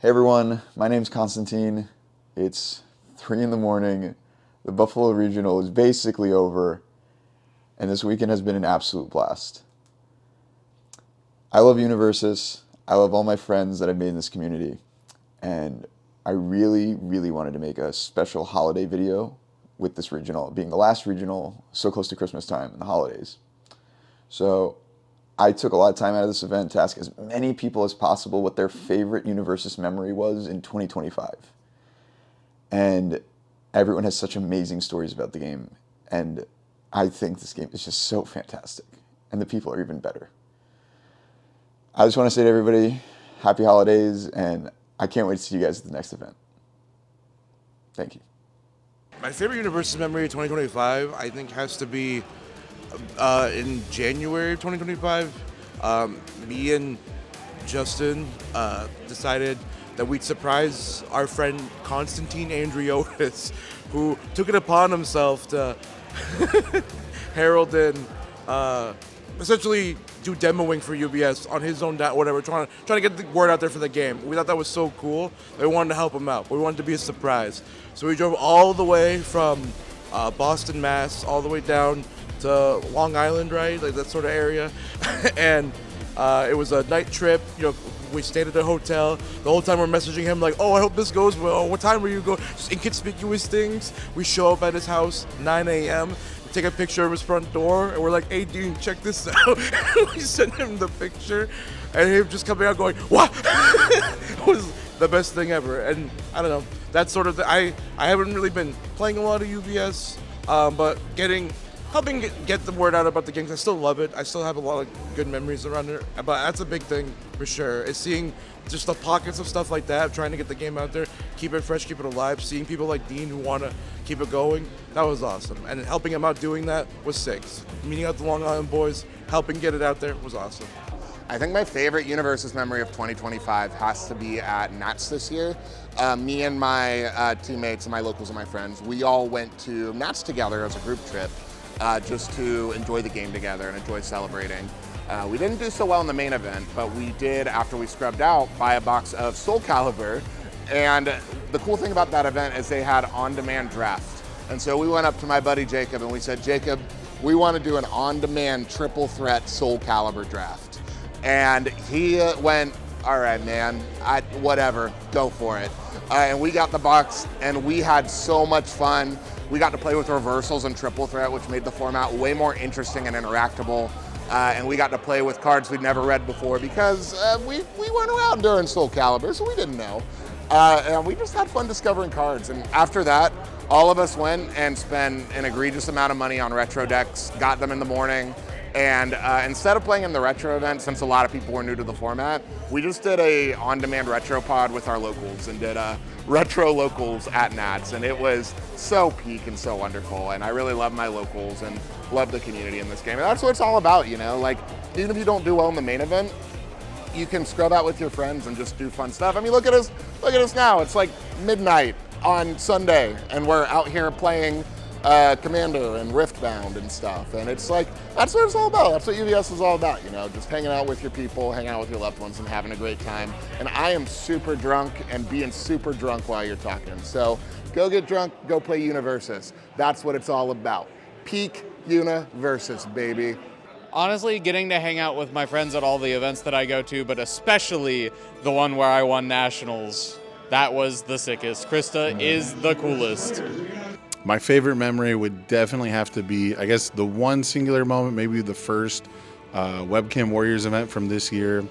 Hey everyone, my name's Constantine. It's 3 in the morning. The Buffalo Regional is basically over, and this weekend has been an absolute blast. I love Universus. I love all my friends that I've made in this community, and I really wanted to make a special holiday video with this regional, being the last regional so close to Christmas time and the holidays. So I took a lot of time out of this event to ask as many people as possible what their favorite Universus memory was in 2025. And everyone has such amazing stories about the game. And I think this game is just so fantastic. And the people are even better. I just want to say to everybody, happy holidays, and I can't wait to see you guys at the next event. Thank you. My favorite Universus memory of 2025, I think, has to be in January of 2025. Me and Justin decided that we'd surprise our friend Constantine Andriotis, who took it upon himself to herald and essentially do demoing for UBS on his own whatever, trying to get the word out there for the game. We thought that was so cool that we wanted to help him out. We wanted to be a surprise. So we drove all the way from Boston, Mass, all the way down to Long Island, right? Like that sort of area. And it was a night trip. You know, we stayed at a hotel. The whole time we're messaging him like, oh, I hope this goes well. What time are you going? Just inconspicuous things. We show up at his house, 9 a.m. We take a picture of his front door, and we're like, hey, dude, check this out. We send him the picture, and him just coming out going, what? It was the best thing ever. And I don't know, that's sort of I haven't really been playing a lot of UBS, but helping get the word out about the games. I still love it. I still have a lot of good memories around it. But that's a big thing for sure. Is seeing just the pockets of stuff like that, trying to get the game out there, keep it fresh, keep it alive. Seeing people like Dean who want to keep it going, that was awesome. And helping him out doing that was sick. Meeting out the Long Island boys, helping get it out there was awesome. I think my favorite Universus memory of 2025 has to be at Nats this year. Me and my teammates and my locals and my friends, we all went to Nats together as a group trip. Just to enjoy the game together and enjoy celebrating. We didn't do so well in the main event, but we did, after we scrubbed out, buy a box of Soul Calibur. And the cool thing about that event is they had on-demand draft. And so we went up to my buddy Jacob and we said, Jacob, we want to do an on-demand triple threat Soul Calibur draft. And he went, all right, man, whatever, go for it. And we got the box and we had so much fun. We got to play with reversals and triple threat, which made the format way more interesting and interactable. And we got to play with cards we'd never read before because we weren't around during Soul Calibur, so we didn't know. And we just had fun discovering cards. And after that, all of us went and spent an egregious amount of money on retro decks, got them in the morning. And instead of playing in the retro event, since a lot of people were new to the format, we just did a on-demand retro pod with our locals and did retro locals at Nats, and it was so peak and so wonderful. And I really love my locals and love the community in this game. And that's what it's all about, you know. Like, even if you don't do well in the main event, you can scrub out with your friends and just do fun stuff. I mean, look at us now. It's like midnight on Sunday, and we're out here playing Commander and Riftbound and stuff, and it's like, that's what it's all about. That's what UBS is all about, you know, just hanging out with your people, hanging out with your loved ones, and having a great time. And I am super drunk and being super drunk while you're talking. So go get drunk, go play Universus. That's what it's all about. Peak Universus, baby. Honestly, getting to hang out with my friends at all the events that I go to, but especially the one where I won nationals, that was the sickest. Krista is the coolest. My favorite memory would definitely have to be, I guess, the one singular moment, maybe the first Webcam Warriors event from this year.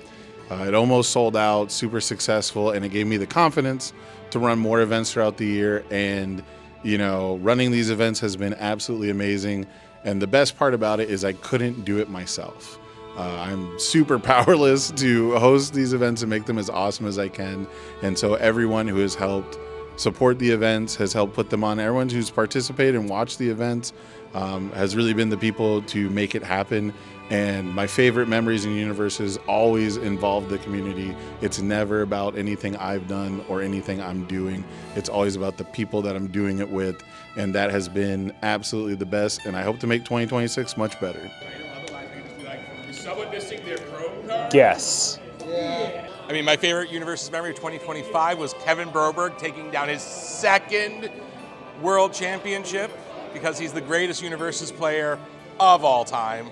It almost sold out, super successful, and it gave me the confidence to run more events throughout the year. And, you know, running these events has been absolutely amazing. And the best part about it is I couldn't do it myself. I'm super powerless to host these events and make them as awesome as I can. And so everyone who has helped support the events, has helped put them on. Everyone who's participated and watched the events has really been the people to make it happen. And my favorite memories in Universus always involve the community. It's never about anything I've done or anything I'm doing. It's always about the people that I'm doing it with. And that has been absolutely the best. And I hope to make 2026 much better. Yes. I mean, my favorite Universus memory of 2025 was Kevin Broberg taking down his second World Championship, because he's the greatest Universus player of all time.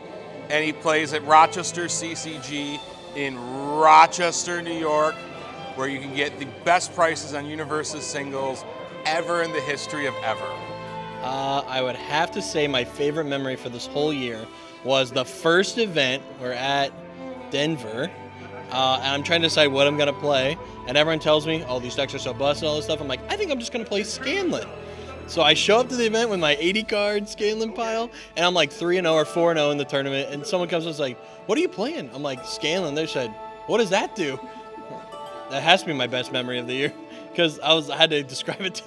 And he plays at Rochester CCG in Rochester, New York, where you can get the best prices on Universus singles ever in the history of ever. I would have to say my favorite memory for this whole year was the first event. We're at Denver, and I'm trying to decide what I'm going to play, and everyone tells me, oh, these decks are so busted and all this stuff. I'm like, I think I'm just going to play Scanlan. So I show up to the event with my 80-card Scanlan pile, and I'm like 3-0 or 4-0 in the tournament, and someone comes and is like, what are you playing? I'm like, Scanlan. They said, what does that do? That has to be my best memory of the year, because I had to describe it to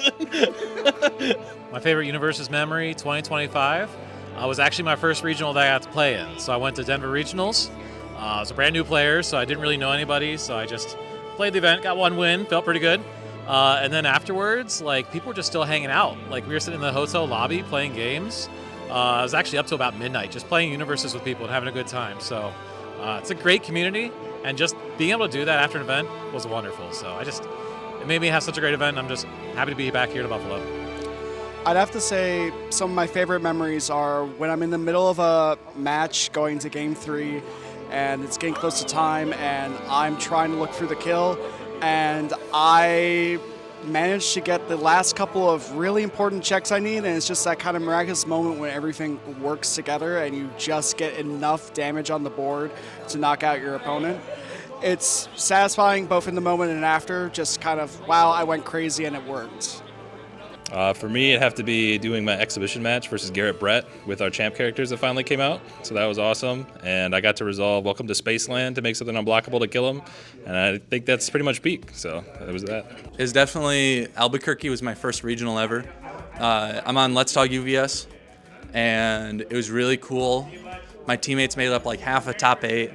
them. My favorite Universus memory, 2025, was actually my first regional that I got to play in. So I went to Denver Regionals. I was a brand new player, so I didn't really know anybody, so I just played the event, got one win, felt pretty good. And then afterwards, like, people were just still hanging out. Like, we were sitting in the hotel lobby playing games. I was actually up till about midnight, just playing Universus with people and having a good time. So it's a great community, and just being able to do that after an event was wonderful. So it made me have such a great event. I'm just happy to be back here to Buffalo. I'd have to say some of my favorite memories are when I'm in the middle of a match going to game 3 and it's getting close to time and I'm trying to look for the kill, and I managed to get the last couple of really important checks I need, and it's just that kind of miraculous moment when everything works together and you just get enough damage on the board to knock out your opponent. It's satisfying both in the moment and after, just kind of, wow, I went crazy and it worked. For me, it'd have to be doing my exhibition match versus Garrett Brett with our champ characters that finally came out. So that was awesome. And I got to resolve Welcome to Spaceland to make something unblockable to kill him. And I think that's pretty much peak. So that was that. It's definitely Albuquerque was my first regional ever. I'm on Let's Talk UVS, and it was really cool. My teammates made up like half a top 8,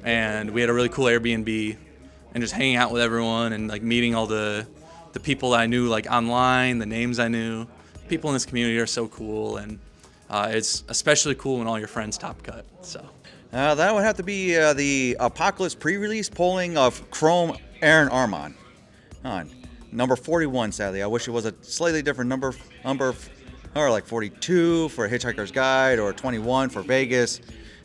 and we had a really cool Airbnb, and just hanging out with everyone and like meeting all the people I knew like online, the names I knew. People in this community are so cool, and it's especially cool when all your friends top cut. So that would have to be the Apocalypse pre-release polling of Colm Aaron Armon. Number 41, sadly. I wish it was a slightly different number, or like 42 for Hitchhiker's Guide, or 21 for Vegas.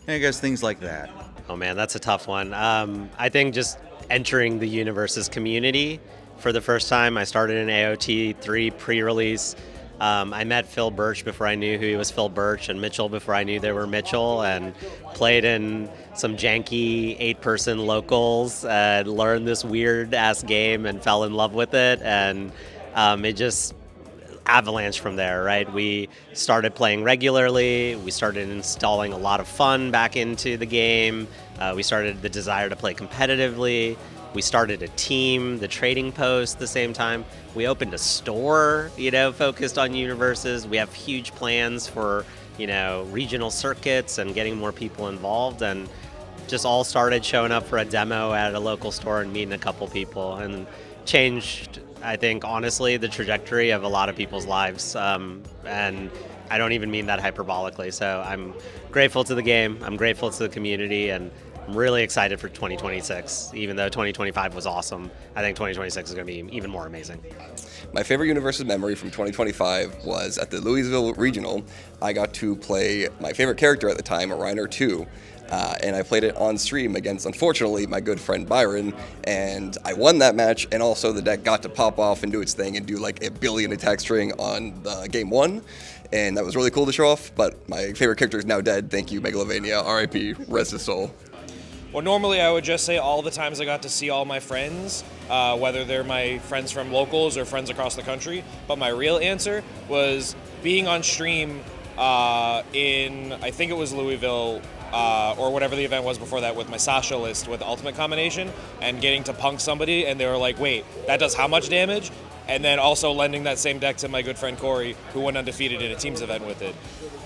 I guess things like that. Oh man, that's a tough one. I think just entering the Universus community for the first time. I started in AOT 3 pre-release. I met Phil Birch before I knew who he was Phil Birch, and Mitchell before I knew they were Mitchell, and played in some janky 8-person locals and learned this weird-ass game and fell in love with it, and it just avalanche from there, right? We started playing regularly. We started installing a lot of fun back into the game. We started the desire to play competitively. We started a team, the Trading Post, at the same time. We opened a store, focused on Universes. We have huge plans for, regional circuits and getting more people involved, and just all started showing up for a demo at a local store and meeting a couple people, and changed, I think, honestly, the trajectory of a lot of people's lives. And I don't even mean that hyperbolically. So I'm grateful to the game. I'm grateful to the community, and I'm really excited for 2026. Even though 2025 was awesome, I think 2026 is going to be even more amazing. My favorite Universus memory from 2025 was at the Louisville Regional. I got to play my favorite character at the time, Reiner 2, and I played it on stream against, unfortunately, my good friend Byron, and I won that match, and also the deck got to pop off and do its thing and do like a billion attack string on game 1. And that was really cool to show off, but my favorite character is now dead. Thank you, Megalovania, RIP, rest his soul. Well, normally I would just say all the times I got to see all my friends, whether they're my friends from locals or friends across the country. But my real answer was being on stream in, I think it was Louisville, or whatever the event was before that, with my Sasha list with Ultimate Combination, and getting to punk somebody, and they were like, wait, that does how much damage? And then also lending that same deck to my good friend Corey, who went undefeated in a teams event with it.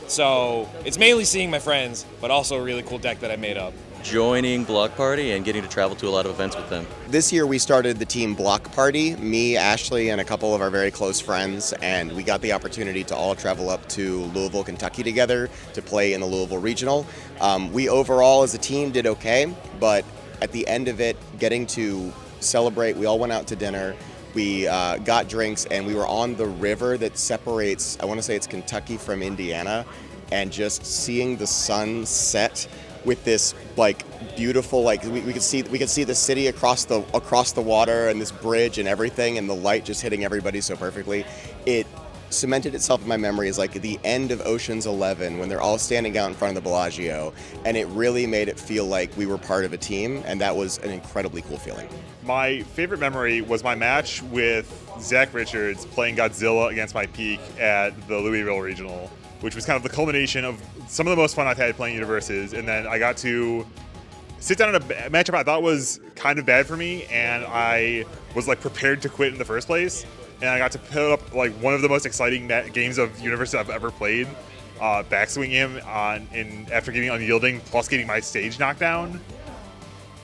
So it's mainly seeing my friends, but also a really cool deck that I made up. Joining Block Party and getting to travel to a lot of events with them. This year we started the team Block Party, me, Ashley, and a couple of our very close friends, and we got the opportunity to all travel up to Louisville, Kentucky together to play in the Louisville Regional. We overall as a team did okay, but at the end of it, getting to celebrate. We all went out to dinner. We got drinks, and we were on the river that separates, I want to say it's Kentucky from Indiana, and just seeing the sun set with this like beautiful, like we could see the city across the water and this bridge and everything, and the light just hitting everybody so perfectly. It cemented itself in my memory as like the end of Ocean's 11 when they're all standing out in front of the Bellagio, and it really made it feel like we were part of a team, and that was an incredibly cool feeling. My favorite memory was my match with Zach Richards playing Godzilla against my peak at the Louisville Regional, which was kind of the culmination of some of the most fun I've had playing Universus. And then I got to sit down in a matchup I thought was kind of bad for me, and I was like prepared to quit in the first place. And I got to put up like one of the most exciting games of Universus I've ever played, backswing him after getting unyielding plus getting my stage knocked down.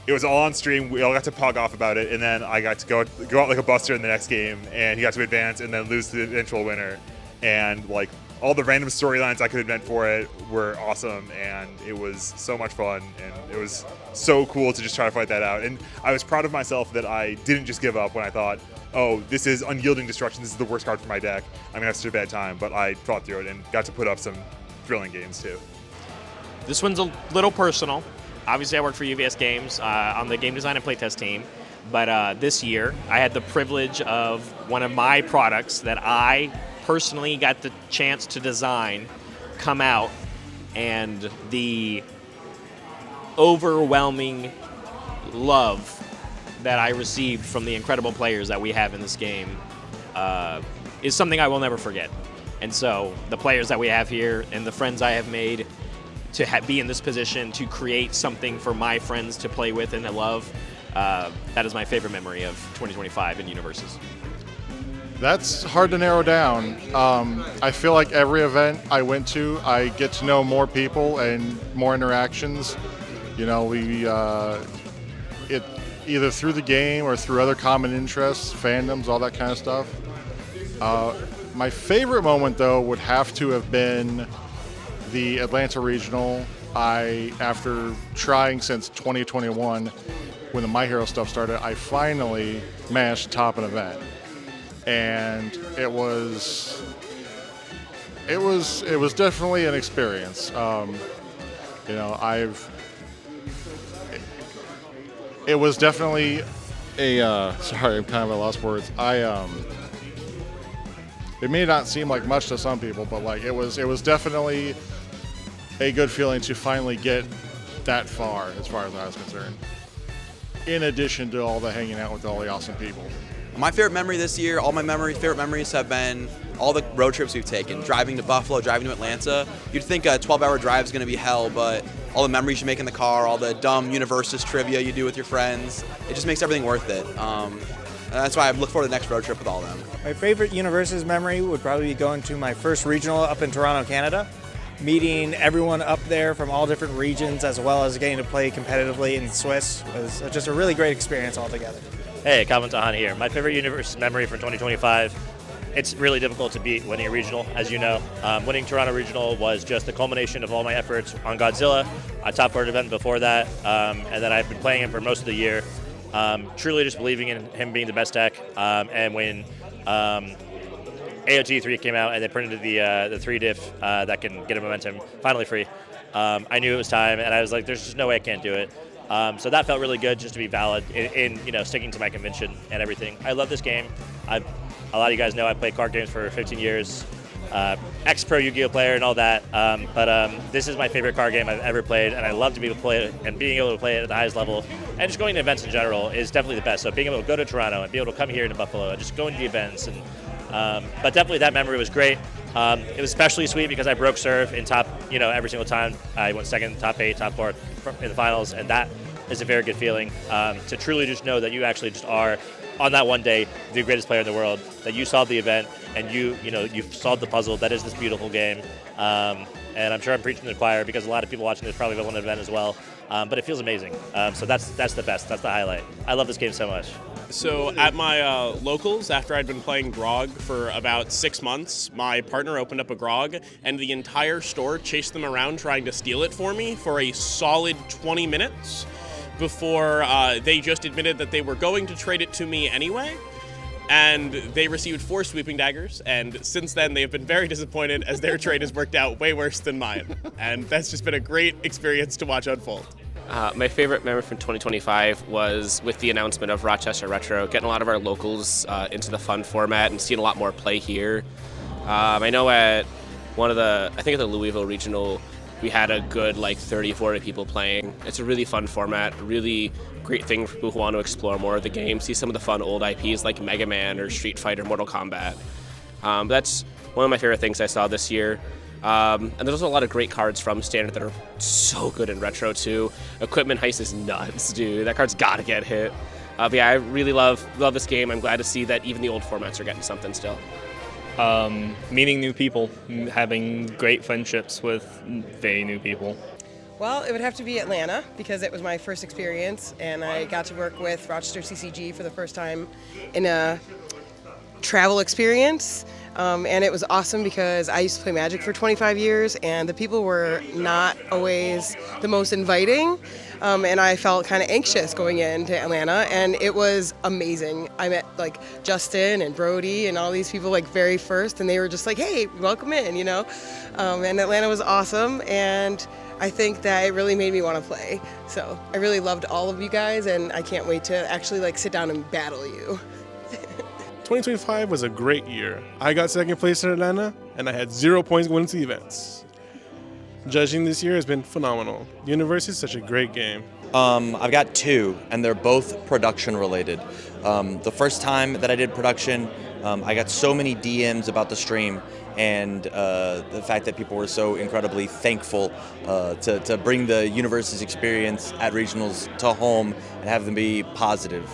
It was all on stream. We all got to pog off about it, and then I got to go out like a buster in the next game, and he got to advance and then lose to the eventual winner. And like all the random storylines I could invent for it were awesome, and it was so much fun, and it was so cool to just try to fight that out. And I was proud of myself that I didn't just give up when I thought, oh, this is unyielding destruction, this is the worst card for my deck, I'm gonna have such a bad time, but I fought through it and got to put up some thrilling games too. This one's a little personal. Obviously I work for UVS Games on the game design and playtest team, but this year I had the privilege of one of my products that I personally got the chance to design come out, and the overwhelming love that I received from the incredible players that we have in this game is something I will never forget. And so the players that we have here and the friends I have made to be in this position to create something for my friends to play with and to love, that is my favorite memory of 2025 in Universus. That's hard to narrow down. I feel like every event I went to, I get to know more people and more interactions. You know, it either through the game or through other common interests, fandoms, all that kind of stuff. My favorite moment, though, would have to have been the Atlanta Regional. After trying since 2021, when the My Hero stuff started, I finally managed to top an event. And it was definitely an experience. You know, it was definitely a sorry, I'm kind of at lost words. It may not seem like much to some people, but like it was definitely a good feeling to finally get that far as I was concerned. In addition to all the hanging out with all the awesome people. My favorite memory this year, all my favorite memories have been all the road trips we've taken. Driving to Buffalo, driving to Atlanta. You'd think a 12-hour drive is going to be hell, but all the memories you make in the car, all the dumb Universus trivia you do with your friends, it just makes everything worth it. And that's why I look forward to the next road trip with all of them. My favorite Universus memory would probably be going to my first regional up in Toronto, Canada. Meeting everyone up there from all different regions, as well as getting to play competitively in Swiss, was just a really great experience altogether. Hey, Kameda here. My favorite Universus memory from 2025. It's really difficult to beat winning a regional, as you know. Winning Toronto Regional was just the culmination of all my efforts on Godzilla. I top card event before that, and then I've been playing him for most of the year. Truly just believing in him being the best deck. And when AOT 3 came out and they printed the 3 diff that can get a momentum finally free, I knew it was time, and I was like, there's just no way I can't do it. So that felt really good, just to be valid in sticking to my convention and everything. I love this game. A lot of you guys know I played card games for 15 years, ex-pro Yu-Gi-Oh player and all that. But this is my favorite card game I've ever played, and I love to be able to play it, and being able to play it at the highest level, and just going to events in general is definitely the best. So being able to go to Toronto and be able to come here to Buffalo and just going to the events, and but definitely that memory was great. It was especially sweet because I broke serve in top, every single time. I went second, top 8, top 4 in the finals, and that is a very good feeling to truly just know that you actually just are, on that one day, the greatest player in the world, that you solved the event, and you've solved the puzzle that is this beautiful game. And I'm sure I'm preaching to the choir because a lot of people watching this probably will win an event as well. But it feels amazing. So that's the best. That's the highlight. I love this game so much. So at my locals, after I'd been playing Grog for about 6 months, my partner opened up a Grog, and the entire store chased them around trying to steal it for me for a solid 20 minutes. before they just admitted that they were going to trade it to me anyway. And they received 4 sweeping daggers, and since then they've been very disappointed as their trade has worked out way worse than mine. And that's just been a great experience to watch unfold. My favorite memory from 2025 was with the announcement of Rochester Retro, getting a lot of our locals into the fun format and seeing a lot more play here. I know at I think at the Louisville Regional, we had a good 30, 40 people playing. It's a really fun format, really great thing for people who want to explore more of the game, see some of the fun old IPs like Mega Man or Street Fighter, Mortal Kombat. That's one of my favorite things I saw this year. And there's also a lot of great cards from Standard that are so good in Retro too. Equipment Heist is nuts, dude. That card's gotta get hit. But yeah, I really love this game. I'm glad to see that even the old formats are getting something still. Meeting new people, having great friendships with very new people. Well, it would have to be Atlanta because it was my first experience, and I got to work with Rochester CCG for the first time in a travel experience. And it was awesome because I used to play Magic for 25 years, and the people were not always the most inviting. And I felt kind of anxious going into Atlanta, and it was amazing. I met Justin and Brody and all these people very first, and they were just like, "Hey, welcome in," And Atlanta was awesome, and I think that it really made me want to play. So I really loved all of you guys, and I can't wait to actually sit down and battle you. 2025 was a great year. I got second place in Atlanta, and I had 0 points going into the events. Judging this year has been phenomenal. Universus is such a great game. I've got 2, and they're both production related. The first time that I did production, I got so many DMs about the stream, and the fact that people were so incredibly thankful to bring the Universus experience at regionals to home and have them be positive.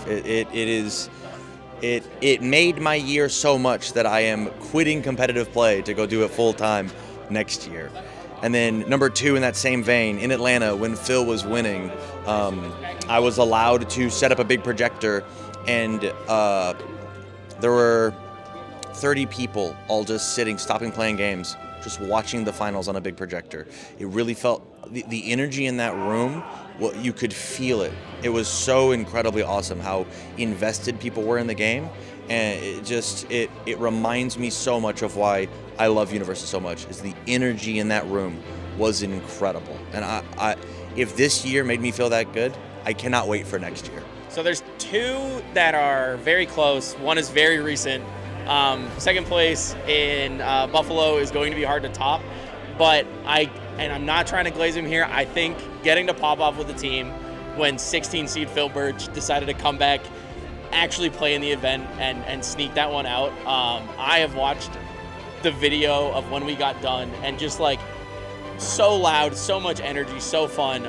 It made my year so much that I am quitting competitive play to go do it full time next year. And then number 2 in that same vein, in Atlanta, when Phil was winning, I was allowed to set up a big projector, and there were 30 people all just sitting, stopping playing games, just watching the finals on a big projector. It really felt, the energy in that room, well, you could feel it. It was so incredibly awesome how invested people were in the game, and it reminds me so much of why I love Universus so much, is the energy in that room was incredible. And I if this year made me feel that good, I cannot wait for next year. So there's 2 that are very close. One is very recent. Second place in Buffalo is going to be hard to top, but I'm not trying to glaze him here. I think getting to pop off with the team when 16 seed Phil Birch decided to come back, actually play in the event and sneak that one out. I have watched the video of when we got done, and just so loud, so much energy, so fun.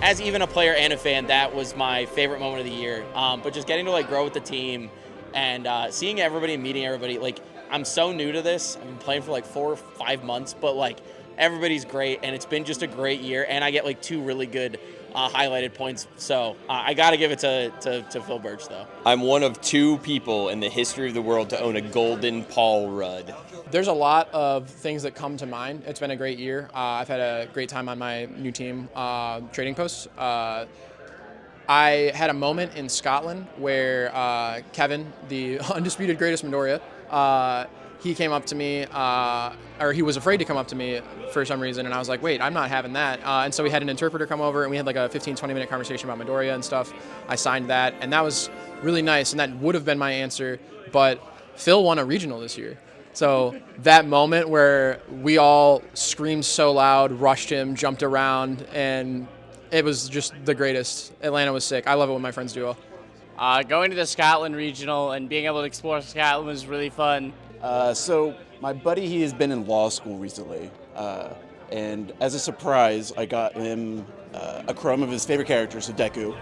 As even a player and a fan, that was my favorite moment of the year. But just getting to grow with the team and seeing everybody and meeting everybody. I'm so new to this. I've been playing for 4 or 5 months, but everybody's great, and it's been just a great year. And I get 2 really good highlighted points. So I got to give it to Phil Birch, though. I'm one of 2 people in the history of the world to own a golden Paul Rudd. There's a lot of things that come to mind. It's been a great year. I've had a great time on my new team, Trading Post. I had a moment in Scotland where Kevin, the undisputed greatest Midoriya, he came up to me, or he was afraid to come up to me for some reason, and I was like, wait, I'm not having that. And so we had an interpreter come over, and we had a 15, 20-minute conversation about Midoriya and stuff. I signed that, and that was really nice, and that would have been my answer, but Phil won a regional this year. So that moment where we all screamed so loud, rushed him, jumped around, and it was just the greatest. Atlanta was sick. I love it when my friends do. Going to the Scotland regional and being able to explore Scotland was really fun. So my buddy, he has been in law school recently, and as a surprise, I got him a chrome of his favorite character, so Deku.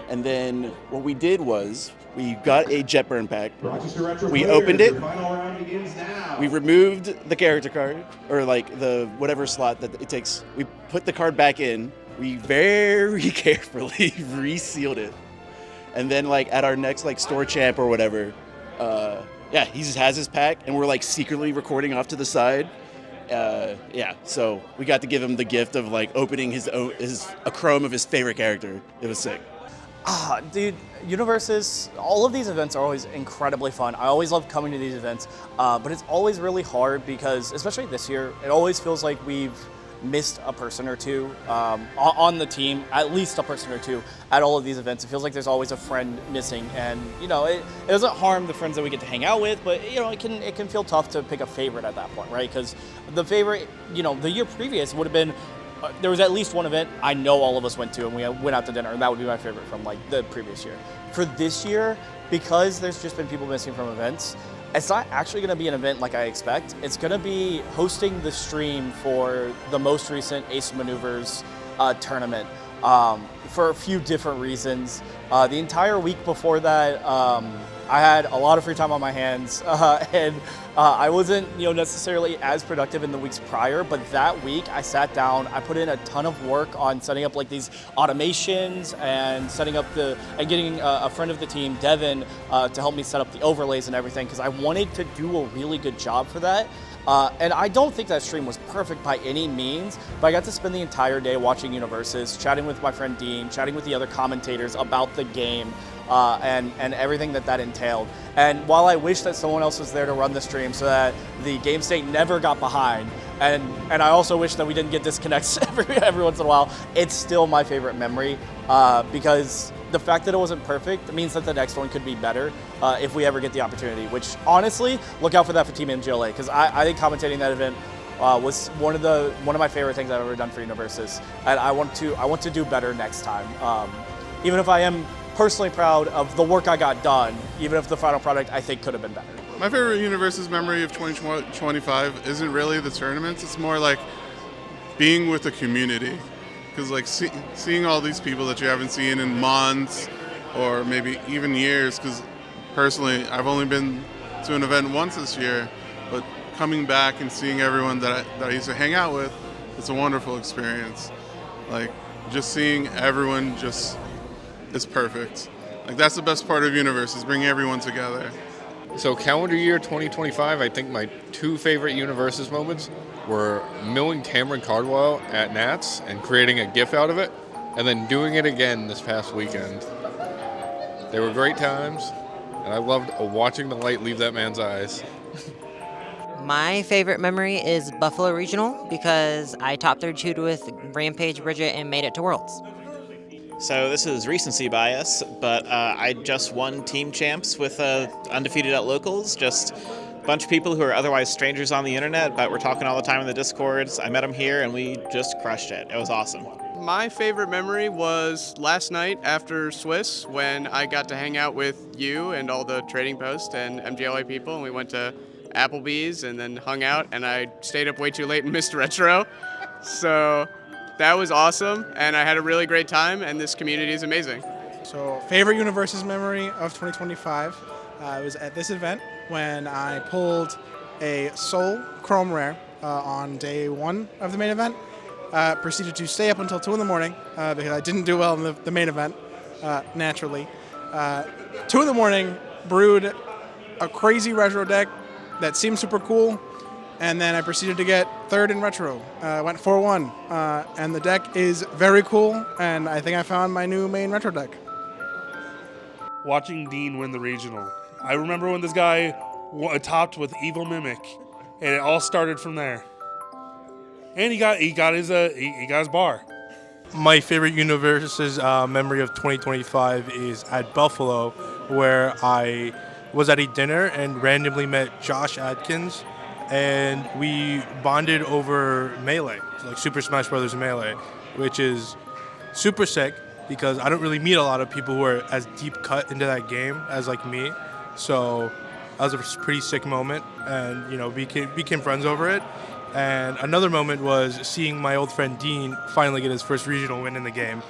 And then what we did was we got a jet burn pack. We opened it. We removed the character card, or the whatever slot that it takes. We put the card back in. We very carefully resealed it, and then at our next store champ or whatever, he just has his pack, and we're secretly recording off to the side, Yeah, so we got to give him the gift of like opening a chrome of his favorite character. It was sick. Dude, Universus, all of these events are always incredibly fun. I always love coming to these events, but it's always really hard because, especially this year, it always feels like we've missed a person or two on the team, at least a person or two at all of these events. It feels like there's always a friend missing, and you know, it doesn't harm the friends that we get to hang out with, but you know, it can feel tough to pick a favorite at that point, right? Because the favorite, you know, the year previous would have been there was at least one event I know all of us went to, and we went out to dinner, and that would be my favorite from like the previous year. For this year, because there's just been people missing from events, it's not actually going to be an event like I expect. It's going to be hosting the stream for the most recent Ace Maneuvers tournament for a few different reasons. The entire week before that, I had a lot of free time on my hands, and I wasn't, you know, necessarily as productive in the weeks prior. But that week, I sat down, I put in a ton of work on setting up like these automations and setting up and getting a friend of the team, Devin, to help me set up the overlays and everything, because I wanted to do a really good job for that. And I don't think that stream was perfect by any means, but I got to spend the entire day watching Universus, chatting with my friend Dean, chatting with the other commentators about the game, and everything that entailed. And while I wish that someone else was there to run the stream so that the game state never got behind, and I also wish that we didn't get disconnects every once in a while, it's still my favorite memory, because the fact that it wasn't perfect means that the next one could be better if we ever get the opportunity, which honestly, look out for that for Team MGLA, because I think commentating that event was one of my favorite things I've ever done for Universus, and I want to do better next time. Even if I am personally proud of the work I got done, even if the final product I think could have been better. My favorite Universus memory of 2025 isn't really the tournaments, it's more like being with the community. Because like seeing all these people that you haven't seen in months or maybe even years, because personally I've only been to an event once this year, but coming back and seeing everyone that I used to hang out with, it's a wonderful experience. Like just seeing everyone is perfect. Like that's the best part of Universe, is bringing everyone together. So calendar year 2025, I think my two favorite Universus moments were milling Cameron Cardwell at Nats and creating a GIF out of it, and then doing it again this past weekend. They were great times, and I loved watching the light leave that man's eyes. My favorite memory is Buffalo Regional, because I top 32'd with Rampage, Bridget, and made it to Worlds. So this is recency bias, but I just won team champs with undefeated at locals. Just a bunch of people who are otherwise strangers on the internet, but we're talking all the time in the Discords. I met them here and we just crushed it. It was awesome. My favorite memory was last night after Swiss, when I got to hang out with you and all the Trading Post and MGLA people, and we went to Applebee's and then hung out, and I stayed up way too late and missed Retro. So that was awesome, and I had a really great time, and this community is amazing. So, favorite Universus memory of 2025 was at this event when I pulled a Soul Chrome Rare on day one of the main event. Proceeded to stay up until 2 in the morning because I didn't do well in the main event, naturally. 2 in the morning, brewed a crazy retro deck that seemed super cool, and then I proceeded to get third in retro. Went 4-1, and the deck is very cool, and I think I found my new main retro deck. Watching Dean win the regional. I remember when this guy topped with Evil Mimic, and it all started from there. And he got his bar. My favorite Universus memory of 2025 is at Buffalo, where I was at a dinner and randomly met Josh Adkins, and we bonded over Melee, like Super Smash Bros. Melee, which is super sick because I don't really meet a lot of people who are as deep cut into that game as like me. So that was a pretty sick moment, and you know, became friends over it. And another moment was seeing my old friend Dean finally get his first regional win in the game.